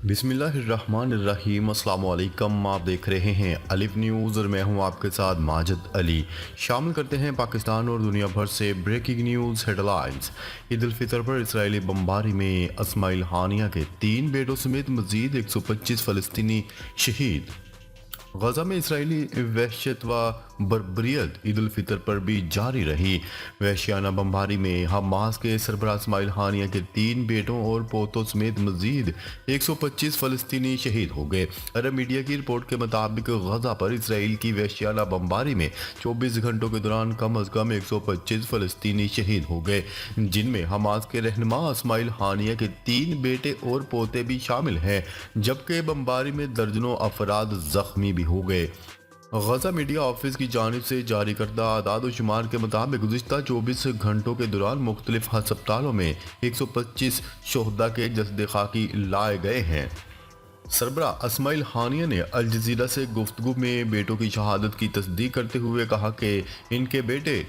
बिस्मिल्लाहिर्रहमानिर्रहीम। अस्सलाम वालेकुम। आप देख रहे हैं अलिफ न्यूज़ और मैं हूं आपके साथ माजिद अली। शामिल करते हैं पाकिस्तान और दुनिया भर से breaking news headlines. Eid ul Fitr पर इसराइली बमबारी में इस्माइल हानिया के 3 बेटों समेत मज़ीद 125 फ़लस्तीनी शहीद। गजा में इसराइली वहशत व बर्बरियत ईद उल फितर पर भी जारी रही। वहशियाना बमबारी में हमास के सरबराह इस्माइल हानिया के 3 बेटों और पोतों समेत मजीद 125 फ़लस्तीनी शहीद हो गए। अरब मीडिया की रिपोर्ट के मुताबिक गजा पर इसराइल की वहशियाना बमबारी में 24 घंटों के दौरान कम अज़ कम 125 फ़लस्तीनी शहीद हो गए, जिनमें हमास के रहनुमा इस्माइल हानिया के 3 बेटे और पोते भी शामिल हैं, जबकि बमबारी में दर्जनों अफराद जख्मी भी हो गए। गजा मीडिया ऑफिस की जानिब से जारी करदा आदाद व शुमार के मुताबिक गुज़िश्ता 24 घंटों के दौरान मुख्तलिफ हस्पतालों में 125 शोहदा के जस्द खाकी लाए गए हैं। सरबराह इस्माइल हानिया ने अल जज़ीरा से गुफ्तगू में बेटों की शहादत की तस्दीक करते हुए कहा कि इनके बेटे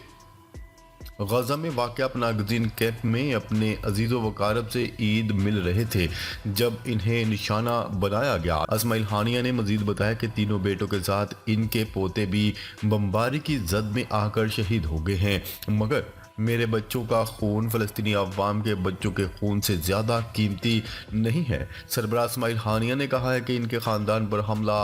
गजा में वाक़या नागज़ीन कैंप में अपने अजीज़ व वकारब से ईद मिल रहे थे जब इन्हें निशाना बनाया गया। इस्माइल हानिया ने मजीद बताया कि तीनों बेटों के साथ इनके पोते भी बमबारी की जद में आकर शहीद हो गए हैं, मगर मेरे बच्चों का खून फ़लस्तीनी अवाम के बच्चों के खून से ज़्यादा कीमती नहीं है। सरबराह इस्माइल हानिया ने कहा है कि इनके ख़ानदान पर हमला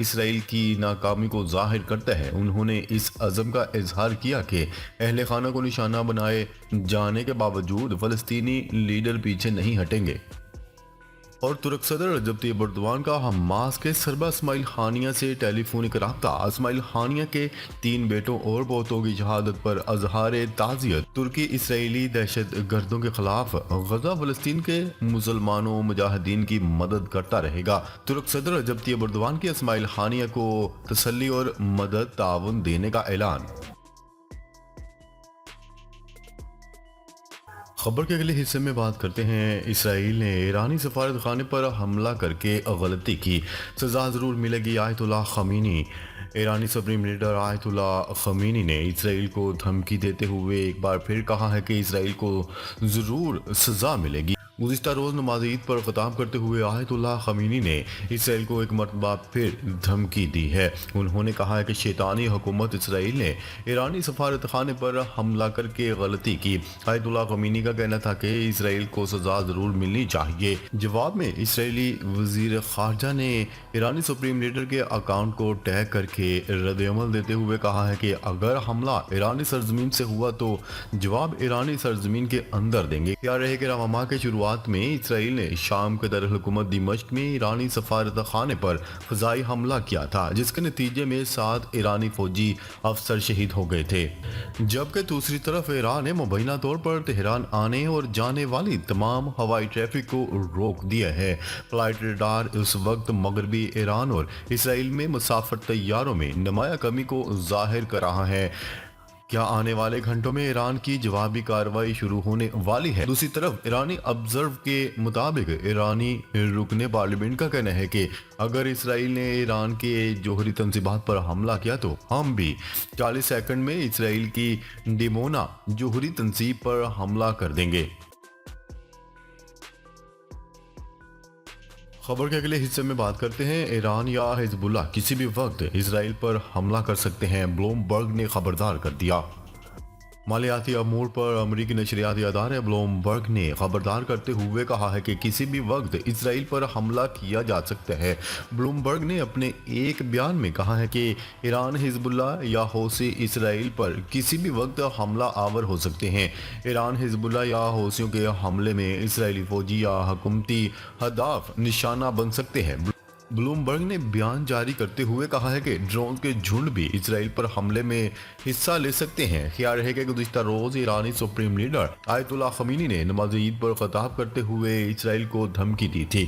इसराइल की नाकामी को ज़ाहिर करता है। उन्होंने इस अज़म का इजहार किया कि अहले खाना को निशाना बनाए जाने के बावजूद फ़लस्तीनी लीडर पीछे नहीं हटेंगे। और तुर्क सदर रजब तैयब एर्दोगान का हमास के सरबराह इस्माइल हानिया से टेलीफोनिक रब्ता। इस्माइल हानिया के 3 बेटों और पोतों की शहादत पर अजहार ताज़ियत। तुर्की इसराइली दहशत गर्दों के खिलाफ गजा फ़लस्तीन के मुसलमानों मुजाहिदीन की मदद करता रहेगा। तुर्क सदर रजब तैयब एर्दोगान की इस्माइल हानिया को तसल्ली और मदद ताउन देने का ऐलान। खबर के अगले हिस्से में बात करते हैं। इसराइल ने ईरानी सफारत खाने पर हमला करके गलती की, सज़ा ज़रूर मिलेगी आयतुल्लाह ख़मीनी। ईरानी सुप्रीम लीडर आयतुल्लाह ख़मीनी ने इसराइल को धमकी देते हुए एक बार फिर कहा है कि इसराइल को ज़रूर सज़ा मिलेगी। गुज़िश्ता रोज़ नमाज ईद पर ख़िताब करते हुए आयतुल्लाह ख़मीनी ने इसराइल को एक मरतबा फिर धमकी दी है। उन्होंने कहा है कि शैतानी हुकूमत इसराइल ने ईरानी सफारत खाने पर हमला करके गलती की। आयतुल्लाह ख़मीनी का कहना था कि इसराइल को सज़ा ज़रूर मिलनी चाहिए। जवाब में इसराइली वज़ीर ख़ारजा ने ईरानी सुप्रीम लीडर के अकाउंट को टैग करके रद्द-ए-अमल देते हुए कहा है कि अगर हमला ईरानी सरजमीन से हुआ तो जवाब ईरानी सरजमीन के अंदर देंगे। क्या रहे कि रमज़ान के शुरुआत में इसराइल ने शाम के दारुल-हुकूमत दिमश्क में ईरानी सफारत खाने पर फ़ज़ाई हमला किया था, जिसके नतीजे में 7 ईरानी फौजी अफसर शहीद हो गए थे, जबकि दूसरी तरफ ईरान ने मुबैना तौर पर तेहरान आने और जाने वाली तमाम हवाई ट्रैफिक को रोक दिया है। फ्लाइट रडार इस वक्त मगरबी ईरान और इसराइल में मुसाफिर तैयारों में नुमाया कमी को जाहिर कर रहा है। क्या आने वाले घंटों में ईरान की जवाबी कार्रवाई शुरू होने वाली है? दूसरी तरफ ईरानी ऑब्जर्व के मुताबिक ईरानी रुकने पार्लियामेंट का कहना है कि अगर इसराइल ने ईरान के जोहरी तंजीबात पर हमला किया तो हम भी 40 सेकंड में इसराइल की डिमोना जोहरी तंजीब पर हमला कर देंगे। खबर के अगले हिस्से में बात करते हैं। ईरान या हिजबुल्लाह किसी भी वक्त इसराइल पर हमला कर सकते हैं, ब्लूमबर्ग ने खबरदार कर दिया। मालियाती अमूर पर अमरीकी नशरियाती अदारे ब्लूमबर्ग ने खबरदार करते हुए कहा है कि किसी भी वक्त इसराइल पर हमला किया जा सकता है। ब्लूमबर्ग ने अपने एक बयान में कहा है कि ईरान, हिजबुल्लाह या हौसी इसराइल पर किसी भी वक्त हमला आवर हो सकते हैं। ईरान, हिजबुल्लाह या हौसियों के हमले में इसराइली फौजी या हुकूमती हदाफ निशाना बन सकते हैं। ब्लूमबर्ग ने बयान जारी करते हुए कहा है कि ड्रोन के झुंड भी इसराइल पर हमले में हिस्सा ले सकते हैं। ख्याल रहे कि गुज़िश्ता रोज़ ईरानी सुप्रीम लीडर आयतुल्लाह ख़मीनी ने नमाज ईद पर ख़िताब करते हुए इसराइल को धमकी दी थी।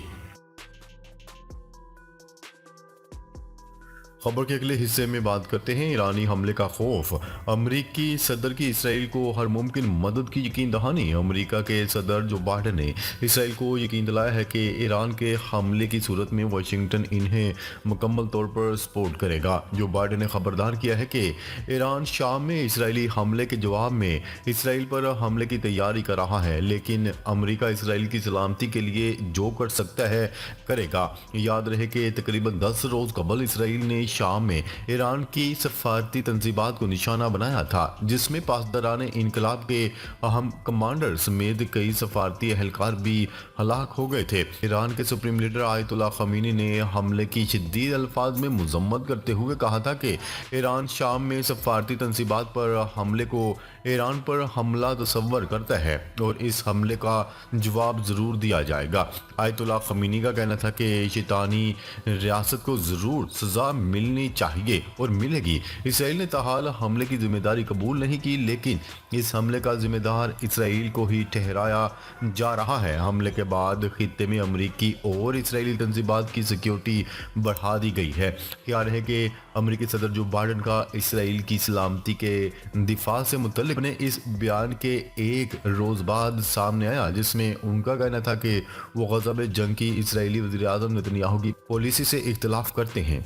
खबर के अगले हिस्से में बात करते हैं ईरानी हमले का खौफ। अमरीकी सदर की इसराइल को हर मुमकिन मदद की यकीन दहानी। अमरीका के सदर जो बाइडेन ने इसराइल को यकीन दिलाया है कि ईरान के हमले की सूरत में वाशिंगटन इन्हें मुकम्मल तौर पर सपोर्ट करेगा। जो बाइडेन ने खबरदार किया है कि ईरान शाम में इसराइली हमले के जवाब में इसराइल पर हमले की तैयारी कर रहा है, लेकिन अमरीका इसराइल की सलामती के लिए जो कर सकता है करेगा। याद रहे कि तकरीबन 10 रोज कबल इसराइल ने शाम में ईरान की सफारती तंजीबात को निशाना बनाया था, जिसमें पासदारान इनकलाब के अहम कमांडर समेत कई सफारती एहलकार भी हलाक हो गए थे। ईरान के सुप्रीम लीडर आयतुल्लाह खमीनी ने हमले की शदीद अल्फाज में मजम्मत करते हुए कहा था कि ईरान शाम में सफारती तंजीबात पर हमले को ईरान पर हमला तस्वर करता है और इस हमले का जवाब ज़रूर दिया जाएगा। आयतुल्लाह खमीनी का कहना था कि शैतानी रियासत को ज़रूर सज़ा मिलनी चाहिए और मिलेगी। इसराइल ने ताहाल हमले की जिम्मेदारी कबूल नहीं की, लेकिन इस हमले का जिम्मेदार इसराइल को ही ठहराया जा रहा है। हमले के बाद खित्ते में अमरीकी और इसराइली तंजीबात की सिक्योरिटी बढ़ा दी गई है। ख्याल है कि अमरीकी सदर जो बाइडेन का इसराइल की सलामती के दिफा से मुतल्लिक अपने इस बयान के एक रोज़ बाद सामने आया, जिसमें उनका कहना था कि वो गज़ा में जंग की इसराइली वज़ीर आज़म नेतन्याहू की पॉलिसी से इख्तिलाफ करते हैं।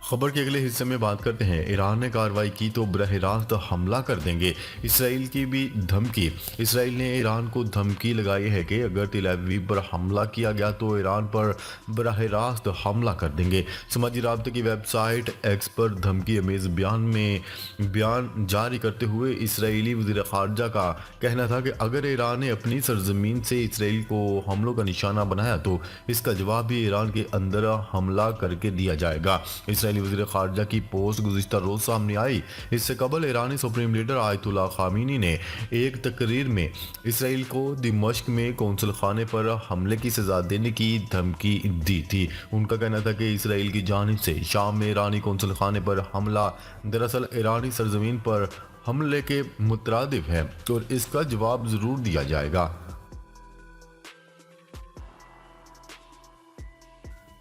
खबर के अगले हिस्से में बात करते हैं ईरान ने कार्रवाई की तो बरह रास्त हमला कर देंगे। इसराइल की भी धमकी। इसराइल ने ईरान को धमकी लगाई है कि अगर तेल अवीव पर हमला किया गया तो ईरान पर बरह रास्त हमला कर देंगे। समाजी राब्ते की वेबसाइट एक्स पर धमकी अमेज बयान जारी करते हुए इसराइली वज़ीर ख़ारजा का कहना था कि अगर ईरान ने अपनी सरजमीन से इसराइल को हमलों का निशाना बनाया तो इसका जवाब भी ईरान के अंदर हमला करके दिया जाएगा। इसराइली वज़ीर ख़ारजा की पोस्ट गुज़िश्ता रोज़ सामने आई। इससे कबल ईरानी सुप्रीम लीडर आयतुल्लाह ख़ामेनी ने एक तकरीर में इसराइल को दिमश्क में कौंसल खाने पर हमले की सज़ा देने की धमकी दी थी। उनका कहना था कि इसराइल की जानिब से शाम में ईरानी कौंसल खाने पर हमला दरअसल ईरानी सरजमीन पर हमले के मुतरादिफ है और इसका जवाब ज़रूर दिया जाएगा।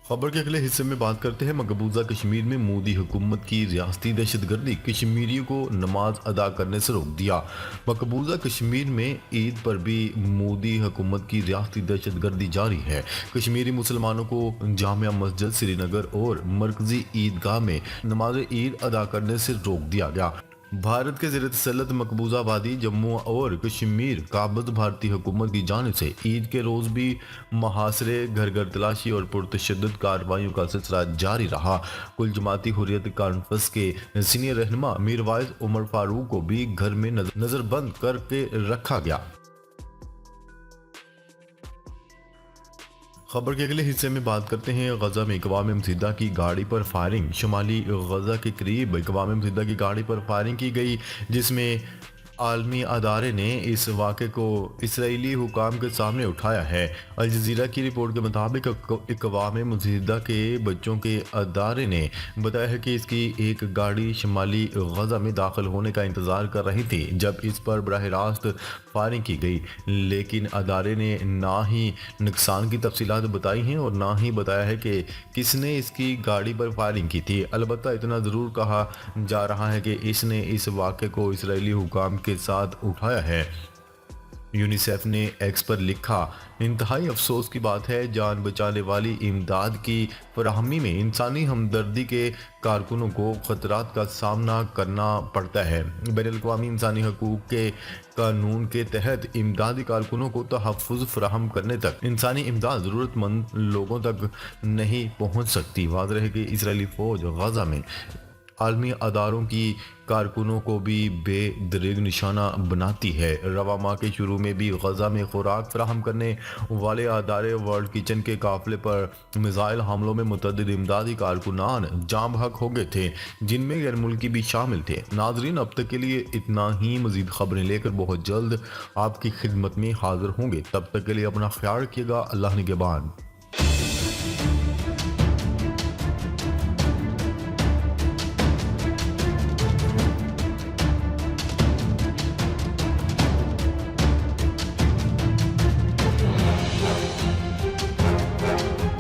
खबर के अगले हिस्से में बात करते हैं मकबूजा कश्मीर में मोदी हुकूमत की रियासती दहशतगर्दी कश्मीरियों को नमाज अदा करने से रोक दिया। मकबूजा कश्मीर में ईद पर भी मोदी हुकूमत की रियासती दहशतगर्दी जारी है। कश्मीरी मुसलमानों को जामिया मस्जिद श्रीनगर और मरकजी ईदगाह में नमाज ईद अदा करने से रोक दिया गया। भारत के ज़ेर तसल्लुत मकबूजा आबादी जम्मू और कश्मीर काबज़ भारतीय हुकूमत की जानिब से ईद के रोज़ भी मुहासरे, घर घर तलाशी और पुरतशद्दुद कार्रवाइयों का सिलसिला जारी रहा। कुल जमाती हुर्रियत कॉन्फ्रेंस के सीनियर रहनुमा मीरवाइज उमर फारूक को भी घर में नज़रबंद करके रखा गया। खबर के अगले हिस्से में बात करते हैं गजा में अक़वाम मुत्तहिदा की गाड़ी पर फायरिंग। शुमाली गजा के करीब अक़वाम मुत्तहिदा की गाड़ी पर फायरिंग की गई, जिसमें आलमी अदारे ने इस वाक़े को इसराइली हुकाम के सामने उठाया है। अल जज़ीरा की रिपोर्ट के मुताबिक अक़वाम मुत्तहिदा के बच्चों के अदारे ने बताया है कि इसकी एक गाड़ी शुमाली गजा में दाखिल होने का इंतज़ार कर रही थी जब इस पर बराह रास्त फायरिंग की गई, लेकिन अदारे ने ना ही नुकसान की तफसीलात बताई हैं और ना ही बताया है कि किसने इसकी गाड़ी पर फायरिंग की थी। अलबत्ता इतना ज़रूर कहा जा रहा है कि इसने इस वाक़े को इसराइली हुकाम के साथ उठाया है। यूनिसेफ ने एक्स पर लिखा, इंतहाई अफसोस की बात है, जान बचाने वाली इमदाद की फराहमी में इंसानी हमदर्दी के कारकुनों को ख़तरात का सामना करना पड़ता है। बैनुल-अक़वामी इंसानी हकूक़ के कानून के तहत इमदादी कारकुनों को तहफ़्फ़ुज़ फराहम करने तक इंसानी इमदाद ज़रूरतमंद लोगों तक नहीं पहुँच सकती। वाज़ रहे कि इसराइली फ़ौज गज़ा में आलमी अदारों की कारकुनों को भी बेदरीग निशाना बनाती है। रवा माह के शुरू में भी गजा में खुराक फराहम करने वाले अदारे वर्ल्ड किचन के काफिले पर मिसाइल हमलों में मुतअद्दिद इमदादी कारकुनान जाँ बहक हो गए थे, जिनमें गैर मुल्की भी शामिल थे। नाजरीन, अब तक के लिए इतना ही। मजीद खबरें लेकर बहुत जल्द आपकी खिदमत में हाजिर होंगे। तब तक के लिए अपना ख्याल रखिएगा। अल्लाह निगहबान।